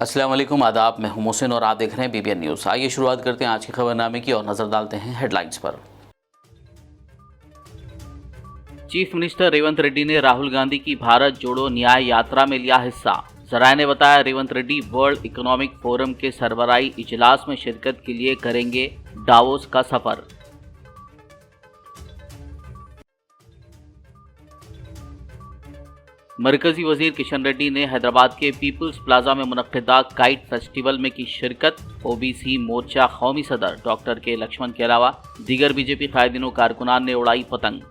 अस्सलाम वालेकुम, आदाब। मैं हूं मोहसिन और आप देख रहे हैं बीबीएन न्यूज़। आइए शुरुआत करते हैं आज के खबरनामे की और नज़र डालते हैं हेडलाइंस पर। चीफ मिनिस्टर रेवंत रेड्डी ने राहुल गांधी की भारत जोड़ो न्याय यात्रा में लिया हिस्सा। जराये ने बताया Revanth Reddy world economic forum के सरबराही इजलास में शिरकत के लिए करेंगे डावोस का सफर। मरकजी वजीर किशन रेड्डी ने हैदराबाद के पीपल्स प्लाजा में मुनक्किदा काइट फेस्टिवल में की शिरकत। ओबीसी मोर्चा कौमी सदर डॉक्टर के लक्ष्मण के अलावा दीगर बीजेपी कायदीनों कारकुनान ने उड़ाई पतंग।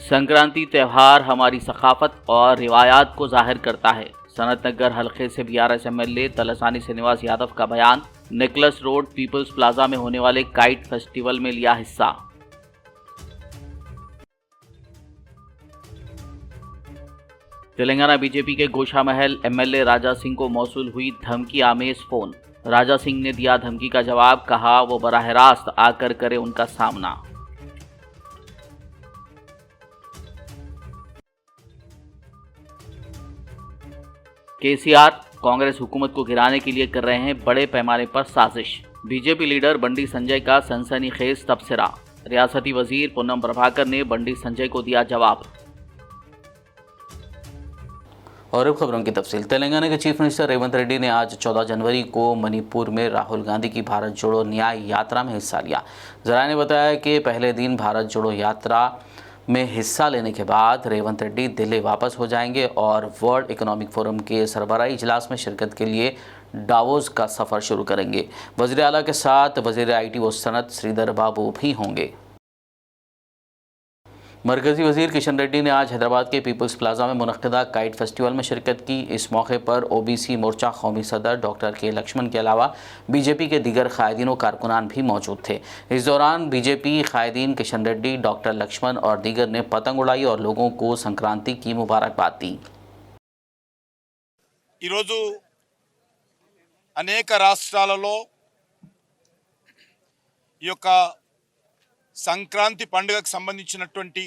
संक्रांति त्यौहार हमारी सकाफत और रिवायात को जाहिर करता है। सनत नगर हल्के से बीआरएस एमएलए तलसानी श्रीनिवास यादव का बयान। निकलस रोड पीपल्स प्लाजा में होने वाले काइट फेस्टिवल में लिया हिस्सा। तेलंगाना बीजेपी के गोशा महल एमएलए राजा सिंह को मौसूल हुई धमकी आमेज फोन। राजा सिंह ने दिया धमकी का जवाब, कहा वो बराह रास्त आकर करे उनका सामना। केसीआर कांग्रेस हुकूमत को गिराने के लिए कर रहे हैं बड़े पैमाने पर साजिश। बीजेपी लीडर बंडी संजय का सनसनीखेज तबसरा। रियासती वजीर पूनम प्रभाकर ने बंडी संजय को दिया जवाब। और अब खबरों की तफसील। तेलंगाना के चीफ मिनिस्टर रेवंत रेड्डी ने आज 14 जनवरी को मणिपुर में राहुल गांधी की भारत जोड़ो न्याय यात्रा में हिस्सा लिया। जराये ने बताया कि पहले दिन भारत जोड़ो यात्रा में हिस्सा लेने के बाद रेवंत रेड्डी दिल्ली वापस हो जाएंगे और वर्ल्ड इकोनॉमिक फोरम के सरबराही इजलास में शिरकत के लिए डावोस का सफ़र शुरू करेंगे। वज़ीर आला के साथ वज़ीर IT व सनत श्रीधर बाबू भी होंगे। मरकजी वजीर किशन रेड्डी ने आज हैदराबाद के पीपल्स प्लाजा में मुनक्किदा काइट फेस्टिवल में शिरकत की। इस मौके पर ओबीसी मोर्चा कौमी सदर डॉक्टर के लक्ष्मण के अलावा बीजेपी के दीगर कायदीनों कारकुनान भी मौजूद थे। इस दौरान बीजेपी कायदीन किशन रेड्डी, डॉक्टर लक्ष्मण और दीगर ने पतंग उड़ाई और लोगों को संक्रांति की मुबारकबाद दी। అనేక రాష్ట్రాలలో ఈ యొక్క సంక్రాంతి పండుగకు సంబంధించినటువంటి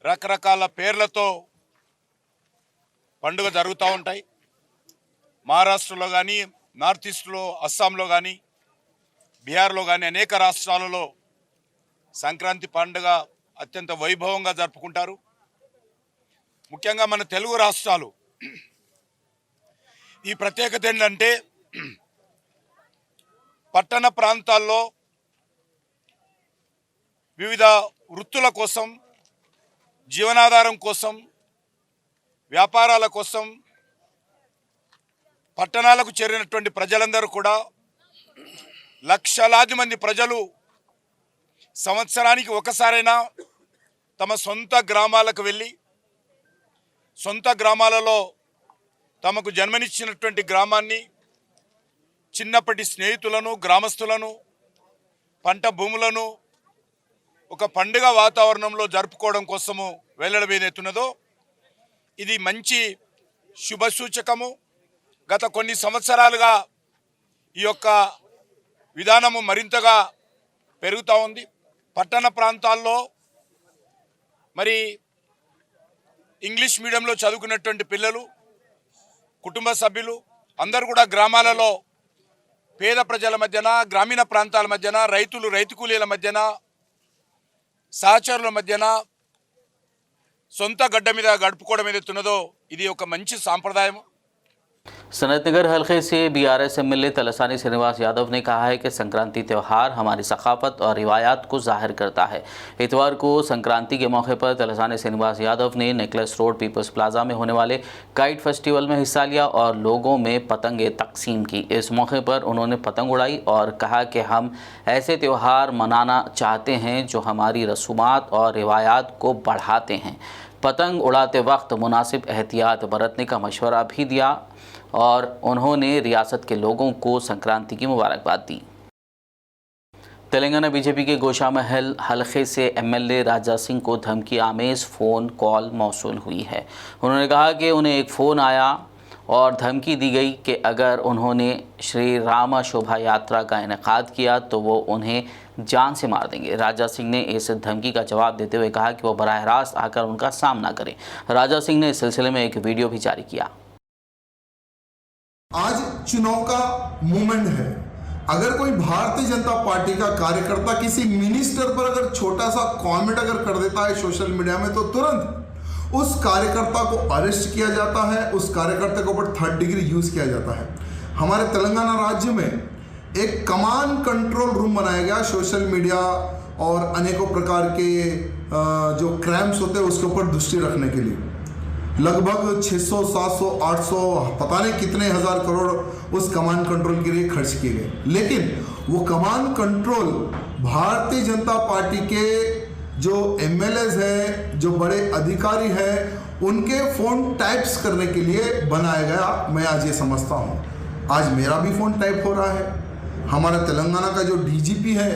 రకరకాల పేర్లతో పండుగ జరుగుతూ ఉంటాయి. మహారాష్ట్రలో కానీ, నార్త్ ఈస్ట్లో అస్సాంలో కానీ, బీహార్లో కానీ అనేక రాష్ట్రాలలో సంక్రాంతి పండుగ అత్యంత వైభవంగా జరుపుకుంటారు. ముఖ్యంగా మన తెలుగు రాష్ట్రాలు ఈ ప్రత్యేకత ఏంటంటే పట్టణ ప్రాంతాల్లో వివిధ వృత్తుల కోసం, జీవనాధారం కోసం, వ్యాపారాల కోసం పట్టణాలకు చేరినటువంటి ప్రజలందరూ కూడా లక్షలాది మంది ప్రజలు సంవత్సరానికి ఒకసారైనా తమ సొంత గ్రామాలకు వెళ్ళి సొంత గ్రామాలలో తమకు జన్మనిచ్చినటువంటి గ్రామాన్ని, చిన్నప్పటి స్నేహితులను, గ్రామస్తులను, పంట భూములను ఒక పండుగ వాతావరణంలో జరుపుకోవడం కోసము వెళ్ళడం ఏదైతున్నదో ఇది మంచి శుభసూచకము. గత కొన్ని సంవత్సరాలుగా ఈ యొక్క విధానము మరింతగా పెరుగుతూ ఉంది. పట్టణ ప్రాంతాల్లో మరి ఇంగ్లీష్ మీడియంలో చదువుకున్నటువంటి పిల్లలు, కుటుంబ సభ్యులు అందరూ కూడా గ్రామాలలో పేద ప్రజల మధ్యన, గ్రామీణ ప్రాంతాల మధ్యన, రైతులు, రైతు కూలీల మధ్యన, సహచరుల మధ్యన సొంత గడ్డ మీద గడుపుకోవడం ఏదైతున్నదో ఇది ఒక మంచి సాంప్రదాయం. सनत नगर हल्के से बीआरएस एमएलए तलसानी श्रीनिवास यादव ने कहा है कि संक्रांति त्यौहार हमारी सकाफत और रिवायात को जाहिर करता है। इतवार को संक्रांति के मौके पर तलसानी श्रीनिवास यादव ने नेकलेस रोड पीपल्स प्लाजा में होने वाले काइट फेस्टिवल में हिस्सा लिया और लोगों में पतंगें तकसीम की। इस मौके पर उन्होंने पतंग उड़ाई और कहा कि हम ऐसे त्यौहार मनाना चाहते हैं जो हमारी रसूमात और रिवायात को बढ़ाते हैं। पतंग उड़ाते वक्त मुनासिब एहतियात बरतने का मशवरा भी दिया और उन्होंने रियासत के लोगों को संक्रांति की मुबारकबाद दी। तेलंगाना बीजेपी के गोशा महल हल्के से एमएलए राजा सिंह को धमकी आमेज फ़ोन कॉल मौसूल हुई है। उन्होंने कहा कि उन्हें एक फ़ोन आया और धमकी दी गई कि अगर उन्होंने श्री राम शोभा यात्रा का इनेकाद किया तो वो उन्हें जान से मार देंगे। राजा सिंह ने इस धमकी का जवाब देते हुए कहा कि वो बराह रास्त आकर उनका सामना करें। राजा सिंह ने इस सिलसिले में एक वीडियो भी जारी किया। आज चुनाव का मूवमेंट है। अगर कोई भारतीय जनता पार्टी का कार्यकर्ता किसी मिनिस्टर पर अगर छोटा सा कमेंट अगर कर देता है सोशल मीडिया में, तो तुरंत उस कार्यकर्ता को अरेस्ट किया जाता है, उस कार्यकर्ता के ऊपर 3rd डिग्री यूज किया जाता है। हमारे तेलंगाना राज्य में एक कमांड कंट्रोल रूम बनाया गया सोशल मीडिया और अनेकों प्रकार के जो क्राइम्स होते हैं उसके ऊपर दृष्टि रखने के लिए। लगभग 600, 700, 800 पता नहीं कितने हजार करोड़ उस कमांड कंट्रोल के लिए खर्च किए गए। लेकिन वो command control Bharatiya Janata party के जो एमएलएज हैं, जो बड़े अधिकारी हैं, उनके फोन टाइप्स करने के लिए बनाया गया। मैं आज ये समझता हूँ, आज मेरा भी फोन टाइप हो रहा है। हमारा तेलंगाना का जो डीजीपी है,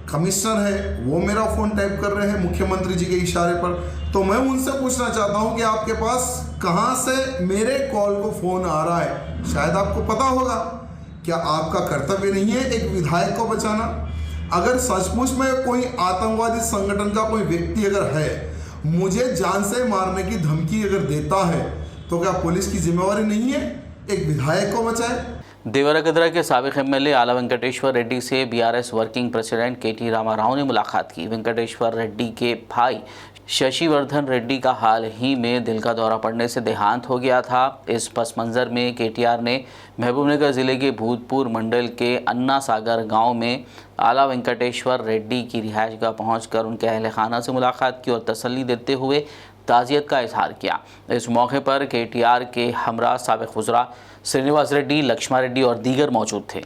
कमिश्नर है, वो मेरा फ़ोन टाइप कर रहे हैं मुख्यमंत्री जी के इशारे पर। तो मैं उनसे पूछना चाहता हूं कि आपके पास कहां से मेरे कॉल को फ़ोन आ रहा है? शायद आपको पता होगा। क्या आपका कर्तव्य नहीं है एक विधायक को बचाना? अगर सचमुच में कोई आतंकवादी संगठन का कोई व्यक्ति अगर है, मुझे जान से मारने की धमकी अगर देता है, तो क्या पुलिस की जिम्मेवारी नहीं है एक विधायक को बचाए? देवरकद्रा के साबिक एमएलए आला वेंकटेश्वर रेड्डी से बीआरएस वर्किंग प्रेसिडेंट केटी रामाराव ने मुलाकात की। वेंकटेश्वर रेड्डी के भाई शशिवर्धन रेड्डी का हाल ही में दिल का दौरा पड़ने से देहांत हो गया था। इस पस मंज़र में केटीआर ने महबूबनगर ज़िले के भूतपुर मंडल के अन्ना सागर गाँव में आला वेंकटेश्वर रेड्डी की रिहाइशगाह पहुँचकर उनके अहल खाना से मुलाकात की और तसल्ली देते हुए ताज़ियत का इजहार किया। इस मौके पर केटीआर के हमरा साबिक वज़रा श्रीनिवास रेड्डी, लक्ष्मा रेड्डी और दीगर मौजूद थे।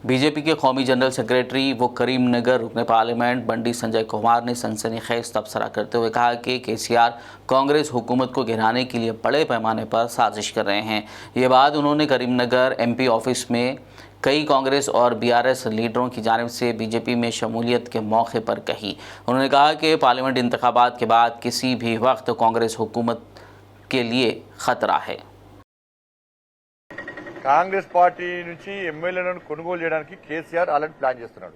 बीजेपी के कौमी जनरल सेक्रेटरी व करीमनगर रुकन पार्लियामेंट बंडी संजय कुमार ने सनसनीखेज तबसरा करते हुए कहा कि केसीआर कांग्रेस हुकूमत को गिराने के लिए बड़े पैमाने पर साजिश कर रहे हैं। ये बात उन्होंने करीमनगर एमपी ऑफिस में कई कांग्रेस और बीआरएस लीडरों की जानिब से बीजेपी में शमूलियत के मौके पर कही। उन्होंने कहा कि पार्लियामेंट इंतखाबात के बाद किसी भी वक्त कांग्रेस हुकूमत के लिए खतरा है। కాంగ్రెస్ పార్టీ నుంచి ఎమ్మెల్యేలను కొనుగోలు చేయడానికి కేసీఆర్ ఆల్రెడీ ప్లాన్ చేస్తున్నాడు.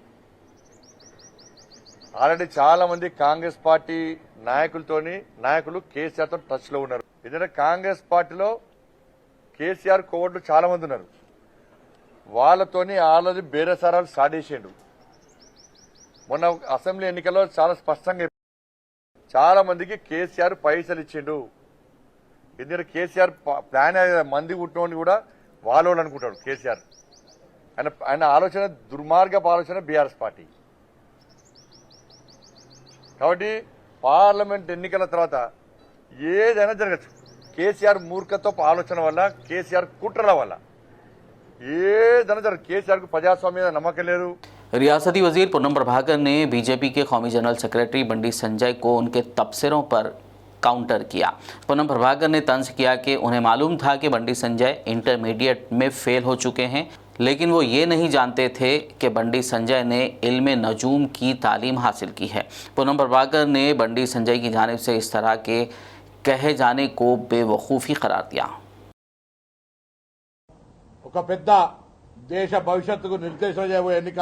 ఆల్రెడీ చాలా మంది కాంగ్రెస్ పార్టీ నాయకులు కేసీఆర్ తో టచ్ లో ఉన్నారు. ఎందుకంటే కాంగ్రెస్ పార్టీలో కేసీఆర్ కోవట్లు చాలా మంది ఉన్నారు. వాళ్ళతోని ఆల్రెడీ బేరసారాలు స్టార్ట్ చేసిండు. మొన్న అసెంబ్లీ ఎన్నికల్లో చాలా స్పష్టంగా చాలా మందికి కేసీఆర్ పైసలు ఇచ్చిండు. ఎందుకంటే కేసీఆర్ ప్లాన్ మంది పుట్టినోని కూడా వాళ్ళు అనుకుంటాడు కేసీఆర్. ఆయన ఆలోచన దుర్మార్గపు ఆలోచన బీఆర్ఎస్ పార్టీ. కాబట్టి పార్లమెంట్ ఎన్నికల తర్వాత ఏదైనా జరగచ్చు. కేసీఆర్ మూర్ఖత్వపు ఆలోచన వల్ల, కేసీఆర్ కుట్రల వల్ల ఏదైనా జరగదు. కేసీఆర్ కు ప్రజాస్వామ్యం మీద నమ్మకం లేదు. रियासती वजीर पूनम प्रभाकर ने बीजेपी के कौमी जनरल सेक्रेटरी बंडी संजय को उनके तबसरों पर काउंटर किया। पूनम प्रभाकर ने तंज किया कि उन्हें मालूम था कि बंडी संजय इंटरमीडिएट में फेल हो चुके हैं, लेकिन वो ये नहीं जानते थे कि बंडी संजय ने इल्म नजूम की तालीम हासिल की है। पूनम प्रभाकर ने बंडी संजय की जानिब से इस तरह के कहे जाने को बेवकूफ़ी करार दिया। ఒక పెద్ద దేశ భవిష్యత్తుకు నిర్దేశం చేయబోయే ఎన్నిక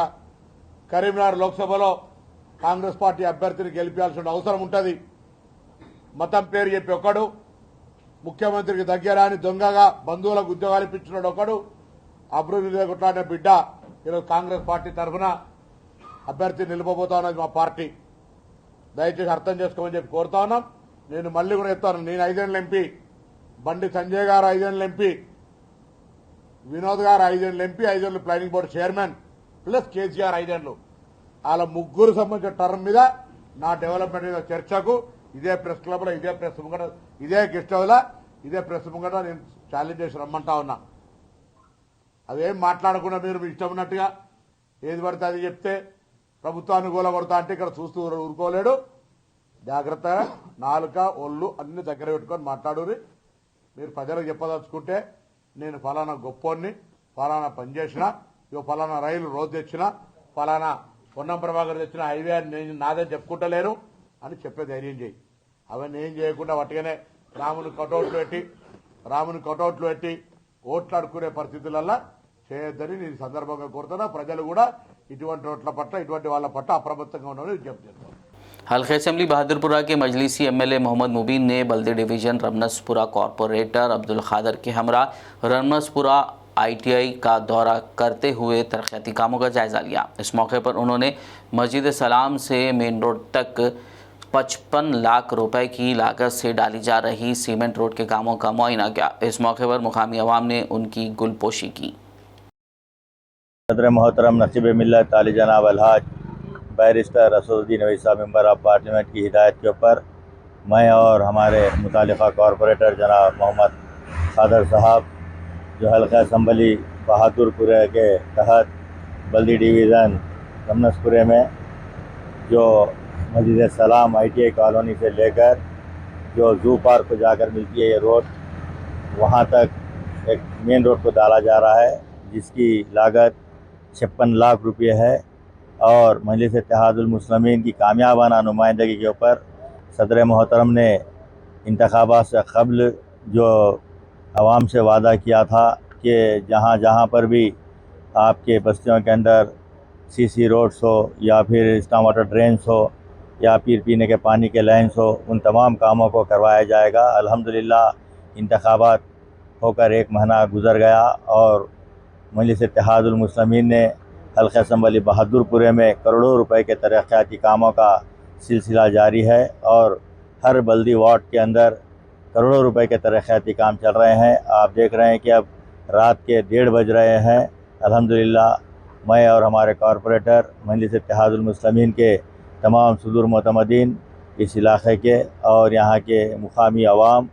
కరీంనగర్ లోక్సభలో కాంగ్రెస్ పార్టీ అభ్యర్థిని గెలిపించాల్సిన అవసరం ఉంటుంది. మతం పేరు చెప్పి ఒకడు, ముఖ్యమంత్రికి దగ్గరాని దొంగగా బంధువులకు ఉద్యోగాలు ఇప్పించినాడు ఒకడు, అభివృద్ధి కొట్లాడిన బిడ్డ ఈరోజు కాంగ్రెస్ పార్టీ తరఫున అభ్యర్థి నిలబోతా ఉన్నది మా పార్టీ. దయచేసి అర్థం చేసుకోమని చెప్పి కోరుతా ఉన్నాం. నేను మళ్ళీ కూడా చెప్తాను, నేను 5 ఏళ్ళ ఎంపీ, బండి సంజయ్ గారు 5 ఏళ్ళ ఎంపీ, వినోద్ గారు 5 ఏళ్ళ ఎంపీ, 5 ఏళ్ళు planning board chairman, plus KCR 5 ఏళ్ళు. వాళ్ళ ముగ్గురు సంబంధించిన టర్మ్ మీద నా డెవలప్మెంట్ మీద చర్చకు ఇదే ప్రెస్ క్లబ్ లో, ఇదే ప్రెస్ ముంగట, ఇదే గెస్ట్ హౌస్ లో, ఇదే ప్రెస్ ముంగట నేను ఛాలెంజ్ చేసి రమ్మంటా ఉన్నా. అవేం మాట్లాడకుండా మీరు మీ ఇష్టం ఉన్నట్టుగా ఏది పడితే అది చెప్తే ప్రభుత్వాన్ని గోలగొడతా అంటే ఇక్కడ చూస్తూ ఊరుకోలేడు. జాగ్రత్తగా నాలుక ఒళ్ళు అన్ని దగ్గర పెట్టుకొని మాట్లాడురి. మీరు ప్రజలకు చెప్పదలుచుకుంటే నేను ఫలానా గొప్పోన్ని, ఫలానా పనిచేసిన, ఇగో ఫలానా రైలు రోజు తెచ్చిన, ఫలానా పొన్నం ప్రభాకర్ తెచ్చిన హైవే అని నేను నాదే చెప్పుకుంటలేను అని చెప్పే ధైర్యం చేయి. అవన్నీ ఏం చేయకుండా వట్టిగానే రాముని కటౌట్లు పెట్టి ఓట్లు అడుక్కునే పరిస్థితులల్లా చేయొద్దని నేను సందర్భంగా కోరుతున్నా. ప్రజలు కూడా ఇటువంటి రోడ్ల పట్ల ఇటువంటి వాళ్ళ పట్ల అప్రమత్తంగా ఉండాలని విజ్ఞప్తి చేస్తాను. हल्का असेंबली बहादुरपुरा के मजलिसी एमएलए मोहम्मद मुबीन ने बल्दी डिवीजन रमनसपुरा कॉरपोरेटर अब्दुल खादर के हमरा रमनसपुरा ITI का दौरा करते हुए तरक्याती कामों का जायज़ा लिया। इस मौके पर उन्होंने मस्जिद सलाम से मेन रोड तक 55 लाख रुपए की लागत से डाली जा रही सीमेंट रोड के कामों का मुआयना किया। इस मौके पर मुकामी अवाम ने उनकी गुलपोशी की। सदर मोहतरम नसीब मिल्लत ताली जनाब अलहाज barrister Asaduddin Owaisi member of parliament की हिदायत के ऊपर मैं और हमारे मुतालिका कॉरपोरेटर जनाब मोहम्मद खादर साहब जो हल्का असम्बली बहादुरपुरा के तहत बल्दी डिवीज़न रमनसपुरे में जो मस्जिद सलाम ITI कॉलोनी से लेकर जो जू पार्क को जाकर मिलती है ये रोड, वहाँ तक एक मेन रोड को डाला जा रहा है जिसकी लागत 56 लाख रुपये है। और मजलिस इत्तेहादुल मुस्लिमीन की कामयाबाना नुमाइंदगी के ऊपर सदर मोहतरम ने इंतखाबात से क़ब्ल जो आवाम से वादा किया था कि जहाँ जहाँ पर भी आपके बस्तियों के अंदर CC रोड्स हो या फिर स्टॉर्म वाटर ड्रेन्स हो या फिर पीने के पानी के लाइन्स हो, उन तमाम कामों को करवाया जाएगा। अल्हम्दुलिल्लाह इंतखाबात होकर 1 महीना गुज़र गया और मजलिस इत्तेहादुल मुस्लिमीन ने हल्का असम्बली बहादुरपुरे में करोड़ों रुपए के तरक्याती कामों का सिलसिला जारी है और हर बल्दी वार्ड के अंदर करोड़ों रुपए के तरक्याती काम चल रहे हैं। आप देख रहे हैं कि अब रात के 1:30 बज रहे हैं। अल्हम्दुलिल्लाह मैं और हमारे कॉरपोरेटर मजलिस इत्तेहादुल मुस्लिमीन के तमाम सुदूर मोतमदीन इस इलाक़े के और यहाँ के मुकामी अवाम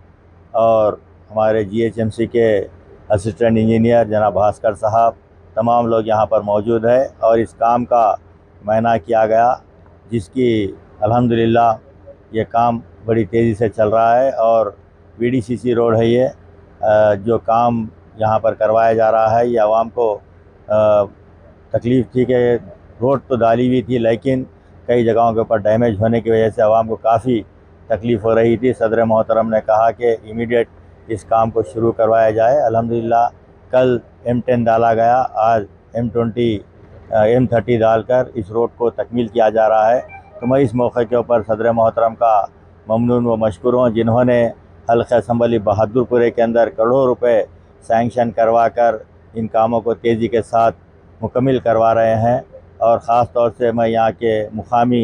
और हमारे GHMC के असिस्टेंट इंजीनियर जनाब भास्कर साहब तमाम लोग यहाँ पर मौजूद है और इस काम का मुआयना किया गया जिसकी अल्हम्दुलिल्लाह ये काम बड़ी तेज़ी से चल रहा है। और VDCC रोड है ये जो काम यहाँ पर करवाया जा रहा है। ये आवाम को तकलीफ़ थी कि रोड तो डाली हुई थी लेकिन कई जगहों के ऊपर डैमेज होने की वजह से आवाम को काफ़ी तकलीफ़ हो रही थी। सदर मोहतरम ने कहा कि इमीडिएट इस काम को शुरू करवाया जाए। अल्हम्दुलिल्लाह कल M10 डाला गया, आज M30 डालकर इस रोड को तकमील किया जा रहा है। तो मैं इस मौके के ऊपर सदर मोहतरम का ममनून व मशकूर हूँ जिन्होंने हल्का असम्बली बहादुरपुरे के अंदर करोड़ों रुपए सैंक्शन करवा कर इन कामों को तेज़ी के साथ मुकम्मिल करवा रहे हैं। और ख़ास तौर से मैं यहाँ के मुकामी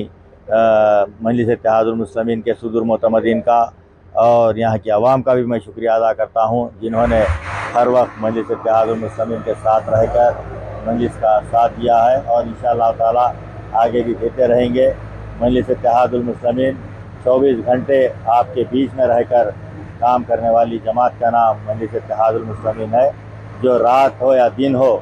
मजलिस इत्तेहादुल मुस्लिमीन के सुदूर मोतमदीन का और यहाँ की आवाम का भी मैं शुक्रिया अदा करता हूँ जिन्होंने हर वक्त मजलिस इत्तेहादुल मुस्लिमीन के साथ रहकर मजलिस का साथ दिया है और इंशाअल्लाह ताला आगे भी देते रहेंगे। मजलिस इत्तेहादुल मुस्लिमीन 24 घंटे आपके बीच में रहकर काम करने वाली जमात का नाम मजलिस इत्तेहादुल मुस्लिमीन है। जो रात हो या दिन हो,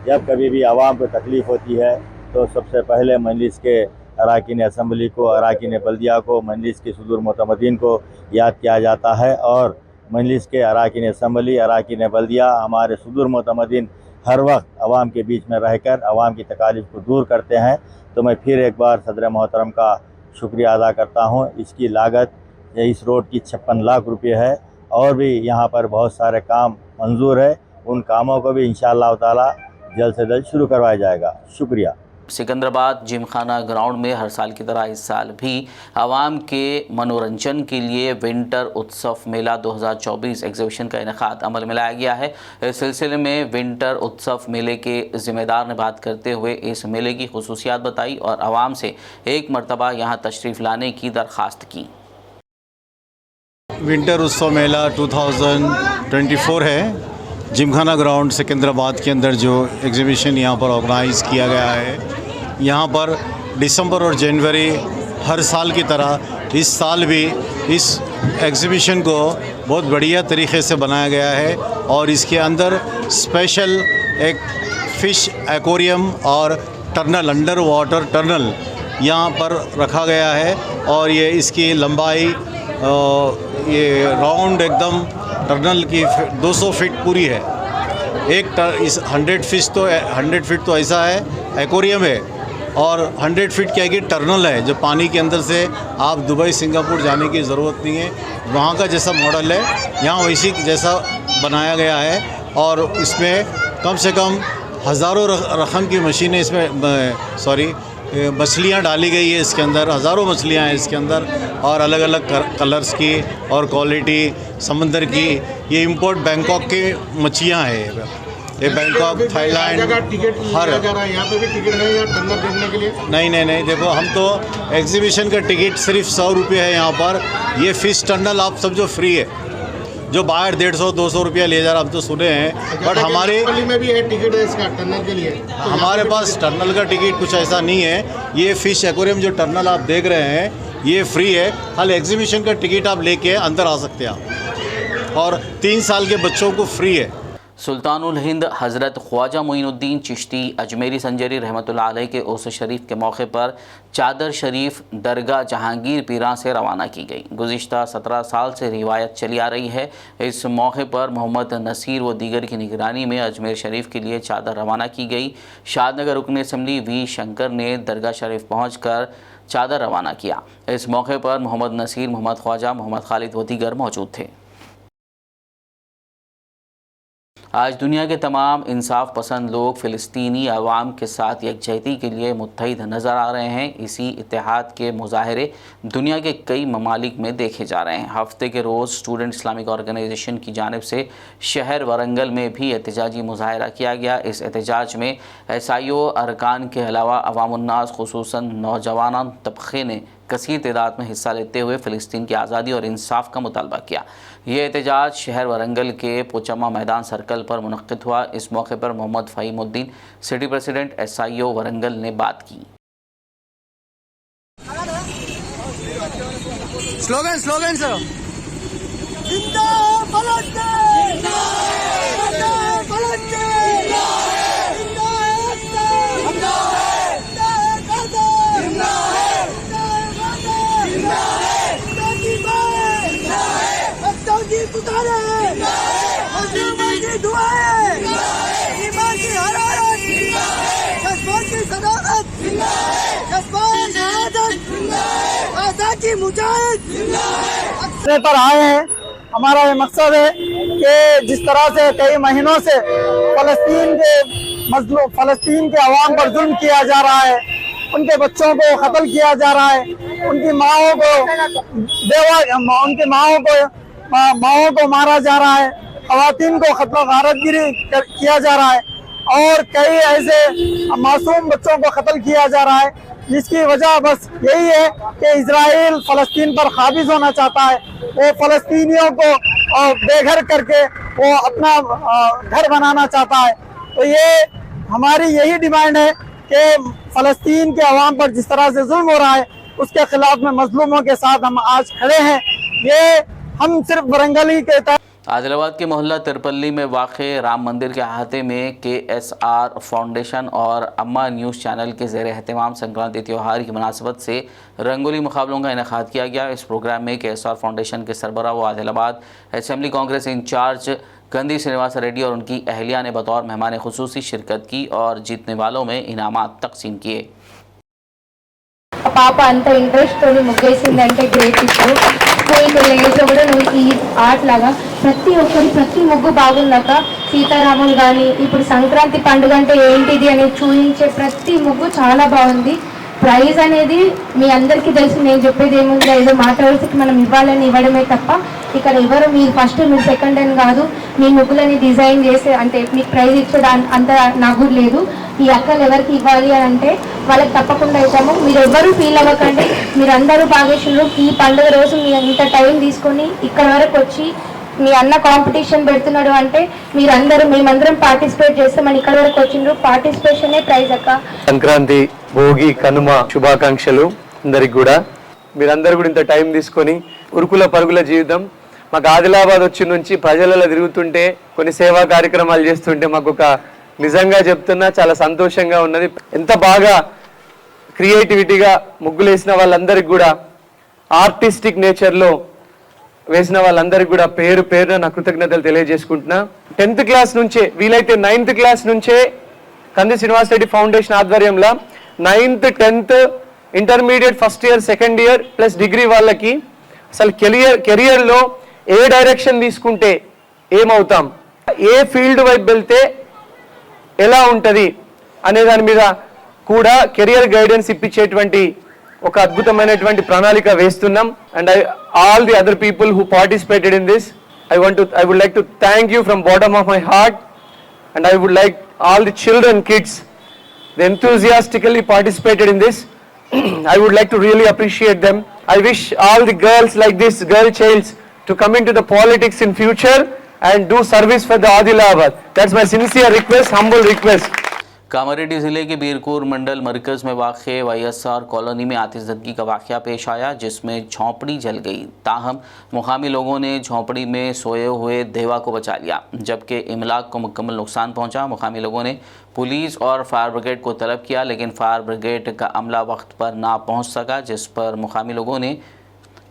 जब कभी भी आवाम को तकलीफ़ होती है तो सबसे पहले मजलिस के अराकीन असम्बली को, अराकीन बल्दिया को, मजलिस के सुदूर मोतमदीन को याद किया जाता है। और मजलिस के अराकीन असम्बली, अराकीन बल्दिया हमारे सुदूर मोतमदीन हर वक्त आवाम के बीच में रहकर आवाम की तकालीफ को दूर करते हैं। तो मैं फिर एक बार सदर मोहतरम का शुक्रिया अदा करता हूँ। इसकी लागत इस रोड की 56 लाख रुपये है और भी यहाँ पर बहुत सारे काम मंजूर है। उन कामों को भी इंशाअल्लाह ताला जल्द से जल्द शुरू करवाया जाएगा। शुक्रिया। सिकंदराबाद जिमखाना ग्राउंड में हर साल की तरह इस साल भी आवाम के मनोरंजन के लिए विंटर उत्सव मेला 2024 एग्जीबिशन का इनेकाद अमल में लाया गया है। इस सिलसिले में विंटर उत्सव मेले के ज़िम्मेदार ने बात करते हुए इस मेले की खुसूसियात बताई और आवाम से एक मरतबा यहाँ तशरीफ़ लाने की दरख्वास्त की। विंटर उत्सव मेला 2024 है। जिमखाना ग्राउंड सिकंदराबाद के अंदर जो एग्जीबिशन यहाँ पर ऑर्गेनाइज़ किया गया है, यहाँ पर दिसंबर और जनवरी हर साल की तरह इस साल भी इस एग्जीबिशन को बहुत बढ़िया तरीके से बनाया गया है और इसके अंदर स्पेशल एक फ़िश एक्वेरियम और टनल, अंडर वाटर टनल यहाँ पर रखा गया है और ये इसकी लंबाई ये राउंड एकदम टनल की 200 फीट पूरी है। एक 100 फीट तो ऐसा है एक्वेरियम है और 100 फीट क्या है कि टनल है जो पानी के अंदर से आप दुबई सिंगापुर जाने की ज़रूरत नहीं है। वहाँ का जैसा मॉडल है यहाँ वैसी जैसा बनाया गया है और इसमें कम से कम हज़ारों रकम की मशीनें इसमें मछलियाँ डाली गई है इसके अंदर, हज़ारों मछलियाँ हैं इसके अंदर और अलग अलग कलर्स की और क्वालिटी समंदर की। ये इंपोर्ट बैंकॉक के मछलियाँ हैं, ये बैंकॉक थाईलैंड हर यहाँ पे भी टिकट है या टन्नर देखने के लिए? नहीं, देखो हम तो एग्जीबिशन का टिकट सिर्फ 100 रुपये है यहाँ पर। ये फ़िश टनल आप समझो फ्री है, जो बाहर 150-200 रुपया ले जा रहा हम तो सुने हैं, बट हमारे में भी है टिकट है इसका टनल के लिए। हमारे पास टनल का टिकट कुछ ऐसा नहीं है। ये फ़िश एक्वेरियम जो टनल आप देख रहे हैं ये फ्री है, हाल एग्जीबिशन का टिकट आप लेके अंदर आ सकते हैं आप, और 3 साल के बच्चों को फ्री है। सुल्तानुल हिंद हज़रत ख्वाजा मोइनुद्दीन चिश्ती अजमेरी संजरी रहमतुल्लाह अलैह के उर्स शरीफ के मौके पर चादर शरीफ दरगाह जहांगीर पीरा से रवाना की गई। गुज़िश्ता 17 साल से रिवायत चली आ रही है। इस मौके पर मोहम्मद नसीर व दीगर की निगरानी में अजमेर शरीफ के लिए चादर रवाना की गई। शादनगर रुकन असम्बली वी शंकर ने दरगाह शरीफ पहुँच कर चादर रवाना किया। इस मौके पर मोहम्मद नसीर, मोहम्मद ख्वाजा, मोहम्मद खालिद व दीगर मौजूद थे। आज दुनिया के तमाम इंसाफ पसंद लोग फ़िलिस्तीनी अवाम के साथ यकजहती के लिए मुत्तहिद नज़र आ रहे हैं। इसी इत्तेहाद के मुजाहरे दुनिया के कई ममालिक में देखे जा रहे हैं। हफ्ते के रोज़ स्टूडेंट इस्लामिक ऑर्गेनाइजेशन की जानिब से शहर वरंगल में भी एहतजाजी मुजाहरा किया गया। इस एहतजाज में SIO अरकान के अलावा अवामुन्नास खुसूसन नौजवान तबक़े ने कसीर तादाद में हिस्सा लेते हुए फ़िलिस्तीन की आज़ादी और इंसाफ का मुतालबा किया। ये एहतजाज शहर वरंगल के पोचम्मा मैदान सर्कल पर मुनक़्क़िद हुआ। इस मौके पर Mohammed Fahimuddin city president SIO Warangal ने बात की। स्लोगन सर पर आए हैं। हमारा ये मकसद है कि जिस तरह से कई महीनों से फ़लस्तीन के अवाम पर जुल्म किया जा रहा है, उनके बच्चों को कत्ल किया जा रहा है, उनकी माओं को मारा जा रहा है, ख़वातीन को क़त्ल गारतगिरी किया जा रहा है और कई ऐसे मासूम बच्चों को कत्ल किया जा रहा है, जिसकी वजह बस यही है कि इजराइल फ़लस्तीन पर काबिज होना चाहता है। वो फ़लस्तीनियों को बेघर करके वो अपना घर बनाना चाहता है। तो ये हमारी यही डिमांड है कि फ़लस्तीन के अवाम पर जिस तरह से जुल्म हो रहा है उसके खिलाफ में मजलूमों के साथ हम आज खड़े हैं। ये हम सिर्फ वरंगल ही के तहत आदिलाबाद के मोहल्ला तिरपल्ली में वाक़े राम मंदिर के अहाते में KSR फाउंडेशन और अम्मा न्यूज़ चैनल के ज़ेर एहतमाम संक्रांति त्यौहार की मुनासबत से रंगोली मुकाबलों का इनेकाद किया गया। इस प्रोग्राम में KSR फाउंडेशन के सरबराह व आदिलाबाद असेंबली कांग्रेस इंचार्ज गंदी श्रीनिवास रेड्डी और उनकी अहलिया ने बतौर मेहमान खुसूसी शिरकत की और जीतने वालों में इनामात तकसीम किए। పాప అంత ఇంట్రెస్ట్ తోని ముగ్గేసిందంటే గ్రేట్. ఇప్పుడు స్కూల్కి వెళ్ళే ఏజ్లో కూడా నువ్వు ఈ ఆర్ట్ లాగా ప్రతి ముగ్గు బాగుందక సీతారాములు కానీ ఇప్పుడు సంక్రాంతి పండుగ అంటే ఏంటిది అని చూపించే ప్రతి ముగ్గు చాలా బాగుంది. ప్రైజ్ అనేది మీ అందరికీ తెలుసు, నేను చెప్పేది ఏముంది ఏదో మాట్లాడికి మనం ఇవ్వడమే తప్ప ఇక్కడ ఎవరు మీరు ఫస్ట్ మీరు సెకండ్ అని కాదు. మీ ముగ్గులని డిజైన్ చేసే అంటే మీకు ప్రైజ్ ఇచ్చే అంత నాకు లేదు. ఈ అక్కలు ఎవరికి ఇవ్వాలి అని అంటే వాళ్ళకి తప్పకుండా ఇస్తాము. మీరు ఎవరు ఫీల్ అవ్వకండి, మీరు అందరూ భాగేశ్వరులు. ఈ పండుగ రోజు మీ ఇంత టైం తీసుకొని ఇక్కడ వరకు వచ్చి మీ అన్న కాంపిటీషన్ పెడుతున్నాడు అంటే మీరందరూ మేమందరం పార్టిసిపేట్ చేస్తామని ఇక్కడ వరకు వచ్చిండ్రు. పార్టిసిపేషనే ప్రైజ్ అక్క. సంక్రాంతి, భోగి, కనుమ శుభాకాంక్షలు అందరికి కూడా. మీరందరూ కూడా ఇంత టైం తీసుకొని ఉరుకుల పరుగుల జీవితం మాకు ఆదిలాబాద్ వచ్చి నుంచి ప్రజలలో తిరుగుతుంటే కొన్ని సేవా కార్యక్రమాలు చేస్తుంటే మాకు ఒక నిజంగా చెప్తున్నా చాలా సంతోషంగా ఉన్నది. ఎంత బాగా క్రియేటివిటీగా ముగ్గులు వేసిన వాళ్ళందరికీ కూడా, ఆర్టిస్టిక్ నేచర్లో వేసిన వాళ్ళందరికీ కూడా పేరు పేరున నా కృతజ్ఞతలు తెలియజేసుకుంటున్నా. 10th క్లాస్ నుంచే వీలైతే 9th క్లాస్ నుంచే కంది శ్రీనివాస్ రెడ్డి ఫౌండేషన్ ఆధ్వర్యంలో 9th, 10th, intermediate first year, second year plus degree వాళ్ళకి అసలు కెరియర్లో ఏ డైరెక్షన్ తీసుకుంటే ఏమవుతాం, ఏ ఫీల్డ్ వైపు వెళ్తే ఎలా ఉంటుంది అనే దాని మీద కూడా కెరియర్ గైడెన్స్ ఇప్పించేటువంటి ఒక అద్భుతమైనటువంటి ప్రణాళిక వేస్తున్నాం. And all the other people who participated in this, I would like to thank you from bottom of my heart, and I would like all the children, kids, they enthusiastically participated in this. I would like to really appreciate them. I wish all the girls like this, girl childs, to come into the politics in future and do service for the Adilabad. That's my sincere request, humble request. Kamareddy ज़िले के बीरपुर मंडल मरकज़ में वाक़ YSR colony में आतिशज़दगी का वाक़या पेश आया, जिसमें झोंपड़ी जल गई। ताहम मुकामी लोगों ने झोंपड़ी में सोए हुए देवा को बचा लिया, जबकि इमलाक को मुकम्मल नुकसान पहुंचा। मुकामी लोगों ने पुलिस और फायर ब्रिगेड को तलब किया, लेकिन फायर ब्रिगेड का अमला वक्त पर ना पहुँच सका, जिस पर मुकामी लोगों ने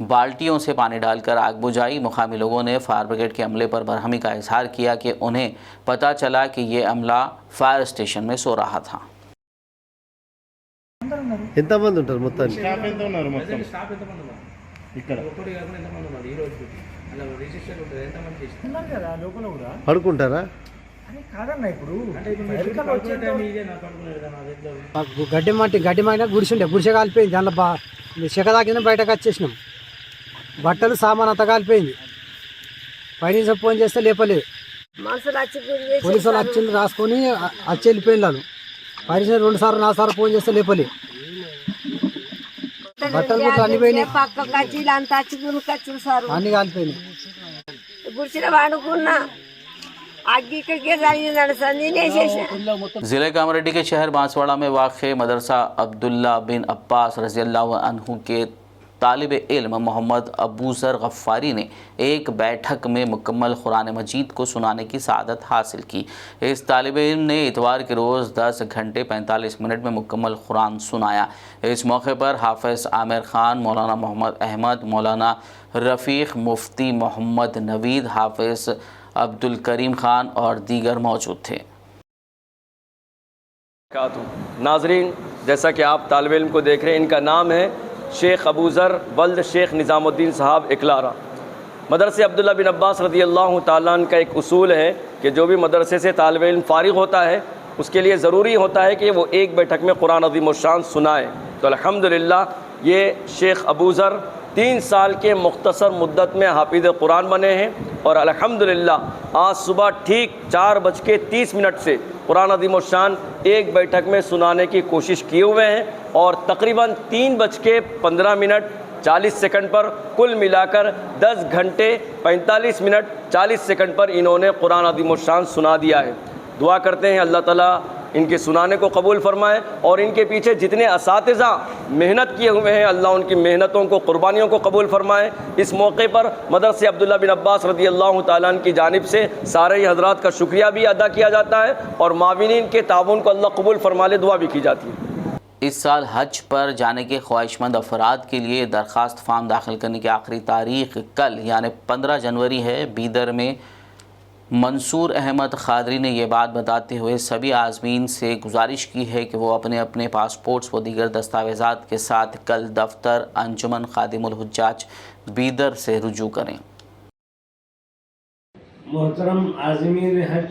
बाल्टियों से पानी डालकर आग बुझाई। मुकामी लोगों ने फायर ब्रिगेड के अमले पर बरहमी का इजहार किया कि उन्हें पता चला कि ये अमला फायर स्टेशन में सो रहा था। ఎంతమంది ఉంటారు మొత్తానికి? పడుకుంటారా? గడ్డి మైన గుడిసిండే గుడిసె కాలిపోయింది, దాంట్లో చెక్క తాకిన బయటకు వచ్చేసినాం. బట్టలు సామాన్ అంతా కాలిపోయింది. పైన ఫోన్ చేస్తే లేపలేదు. పోలీసు వాళ్ళు వచ్చింది, రాసుకొని వచ్చి వెళ్ళిపోయింది. వాళ్ళు పైన 2 సార్లు 4 సార్లు ఫోన్ చేస్తే లేపలేదు. బట్టలు గుట్టలు అన్ని పోయినాయి, అన్ని కాలిపోయినాయి. ज़िले कामारेड्डी के शहर बांसवाड़ा में वाक़ मदरसा अब्दुल्ला बिन अब्बास रज़ियल्लाहु अन्हु के तालिब इल्म मोहम्मद अबूज़र गफ़ारी ने एक बैठक में मुकम्मल कुरान मजीद को सुनाने की सआदत हासिल की। इस तालिब इल्म ने इतवार के रोज़ 10 घंटे 45 मिनट में मुकम्मल कुरान सुनाया। इस मौके पर हाफ़िज़ आमिर ख़ान, मौलाना मोहम्मद अहमद, मौलाना रफ़ीक, मुफ्ती मोहम्मद नवीद, हाफ़िज़ अब्दुल करीम ख़ान और दीगर मौजूद थे। नाजरीन, जैसा कि आप तालिब इल्म को देख रहे हैं, इनका नाम है शेख अबूज़र वल्द शेख निज़ामुद्दीन साहब इकलारा। मदरसे अब्दुल्ला बिन अब्बास रज़ियल्लाहु ताला अन्हु का एक उसूल है कि जो भी मदरसे से तालिब इल्म फ़ारिग होता है, उसके लिए ज़रूरी होता है कि वो एक बैठक में कुरान अज़ीम व शान सुनाए। तो अल्हम्दुलिल्लाह ये शेख अबूज़र 3 साल के मुख्तसर मुद्दत में हाफिज़ कुरान बने हैं और अल्हम्दुलिल्लाह आज सुबह ठीक 4:30 से कुरान अज़ीम शान एक बैठक में सुनाने की कोशिश किए हुए हैं और तकरीबन 3:15 40 सेकंड पर कुल मिलाकर 10 घंटे 45 मिनट 40 सेकंड पर इन्होंने कुरान अज़ीम शान सुना दिया है। दुआ करते हैं अल्लाह ताला इनके सुनाने को कबूल फरमाए और इनके पीछे जितने असातिज़ा मेहनत किए हुए हैं, अल्लाह उनकी मेहनतों को, कुर्बानियों को कबूल फरमाए। इस मौके पर मदरसे अब्दुल्ला बिन अब्बास रज़ियल्लाहु ताला अन्हु की जानिब से सारे ही हज़रात का शुक्रिया भी अदा किया जाता है और माविनीन के ताउन को अल्लाह कबूल फरमा ले, दुआ भी की जाती है। इस साल हज पर जाने के ख्वाहिशमंद अफराद के लिए दरख्वास्त फार्म दाखिल करने की आखिरी तारीख कल यानी 15 जनवरी है। बीदर में मंसूर अहमद खादरी ने यह बात बताते हुए सभी आज़मीन से गुजारिश की है कि वो अपने अपने पासपोर्ट्स व दीगर दस्तावेज़ात के साथ कल दफ्तर अंजुमन खादिमुल हुज्जाज बीदर से रुजू करें। मोहतरम आज़मीन हज,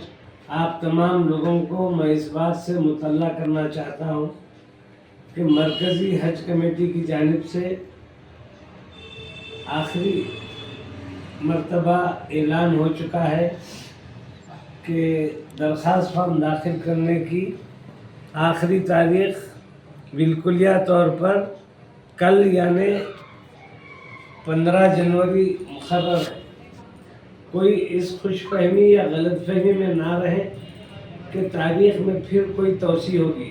आप तमाम लोगों को मैं इस बात से मुतल्ला करना चाहता हूँ कि मरकज़ी हज कमेटी की जानिब से आखिरी मर्तबा ऐलान हो चुका है कि दरख्वास्त फॉर्म दाखिल करने की आखिरी तारीख़ बिल्कुलिया तौर पर कल यानी 15 जनवरी मुकर्रर है। कोई इस खुशफहमी या गलतफहमी में ना रहे कि तारीख़ में फिर कोई तोसी होगी।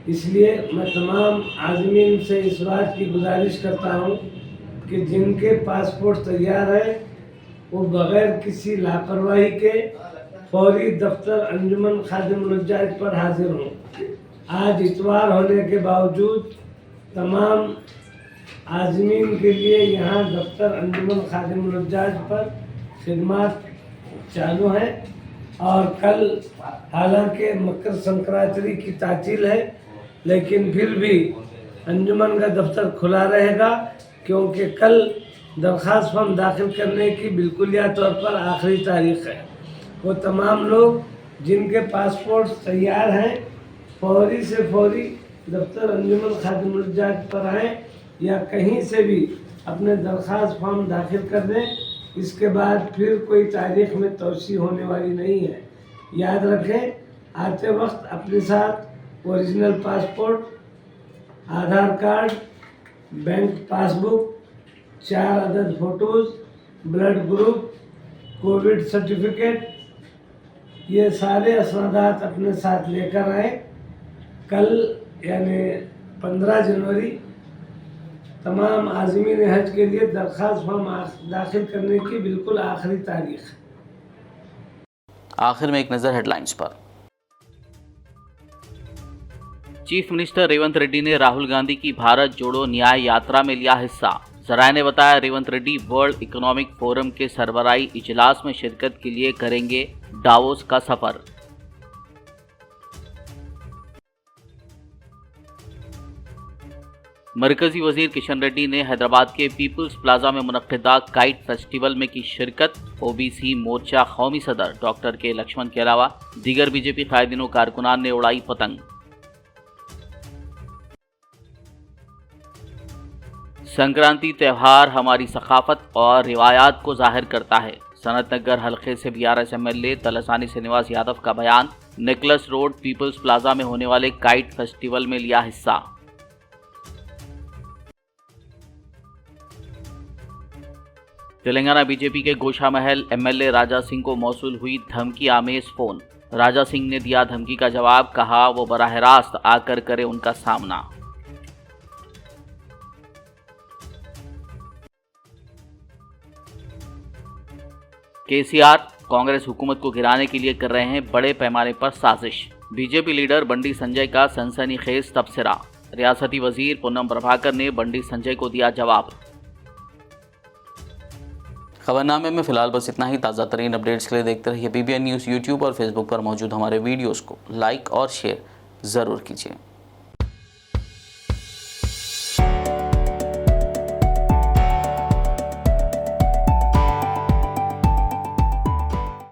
इसलिए मैं तमाम आज़मीन से इस बात की गुजारिश करता हूँ कि जिनके पासपोर्ट तैयार है वो बग़ैर किसी लापरवाही के फौरी दफ्तर अंजुमन खादिमुल हुज्जाज पर हाजिर हों। आज इतवार होने के बावजूद तमाम आज़मीन के लिए यहाँ दफ्तर अंजुमन खादिमुल हुज्जाज पर खिदमत चालू हैं और कल हालांकि मकर संक्रांति की तातील है, लेकिन फिर भी अंजुमन का दफ्तर खुला रहेगा क्योंकि कल दरख्वास्त फॉर्म दाखिल करने की बिल्कुलिया तौर पर आखिरी तारीख़ है। वो तमाम लोग जिनके पासपोर्ट तैयार हैं फौरी से फौरी दफ्तर अंजुमन खादिमुल-जात पर आएँ या कहीं से भी अपने दरख्वास्त फॉर्म दाखिल कर दें। इसके बाद फिर कोई तारीख में तोसी होने वाली नहीं है। याद रखें, आते वक्त अपने साथ ओरिजिनल पासपोर्ट, आधार कार्ड, बैंक पासबुक, 4 अदद photos, blood group, Covid certificate, ये सारे असनादात अपने साथ लेकर आए। कल यानी 15 जनवरी तमाम आज़मीन हज के लिए दरख्वास्त फॉर्म दाखिल करने की बिल्कुल आखिरी तारीख है। आखिर में एक नज़र हेडलाइंस पर। चीफ मिनिस्टर रेवंत रेड्डी ने राहुल गांधी की भारत जोड़ो न्याय यात्रा में लिया हिस्सा। जराये ने बताया, Revanth Reddy world economic forum के सरबराही इजलास में शिरकत के लिए करेंगे डावोस का सफर। मरकजी वजीर किशन रेड्डी ने हैदराबाद के पीपल्स प्लाजा में मुनक्किदा काइट फेस्टिवल में की शिरकत। ओबीसी मोर्चा कौमी सदर डॉक्टर के लक्ष्मण के अलावा दीगर बीजेपी कायदीन व कारकुनान ने उड़ाई पतंग। संक्रांति त्यौहार हमारी सकाफत और रिवायात को जाहिर करता है। सनत नगर हल्के से बीआरएस एमएलए तलसानी श्रीनिवास यादव का बयान। निकलस रोड पीपल्स प्लाजा में होने वाले काइट फेस्टिवल में लिया हिस्सा। तेलंगाना बीजेपी के गोशा महल एमएलए राजा सिंह को मौसूल हुई धमकी आमेज फोन। राजा सिंह ने दिया धमकी का जवाब, कहा वो बराह रास्त आकर करे उनका सामना। केसीआर कांग्रेस हुकूमत को गिराने के लिए कर रहे हैं बड़े पैमाने पर साजिश। बीजेपी लीडर बंडी संजय का सनसनीखेज तबसरा। रियासती वजीर पूनम प्रभाकर ने बंडी संजय को दिया जवाब। खबरनामे में फिलहाल बस इतना ही। ताज़ा तरीन अपडेट्स के लिए देखते रहिए BBN न्यूज़। यूट्यूब और फेसबुक पर मौजूद हमारे वीडियोज़ को लाइक और शेयर ज़रूर कीजिए।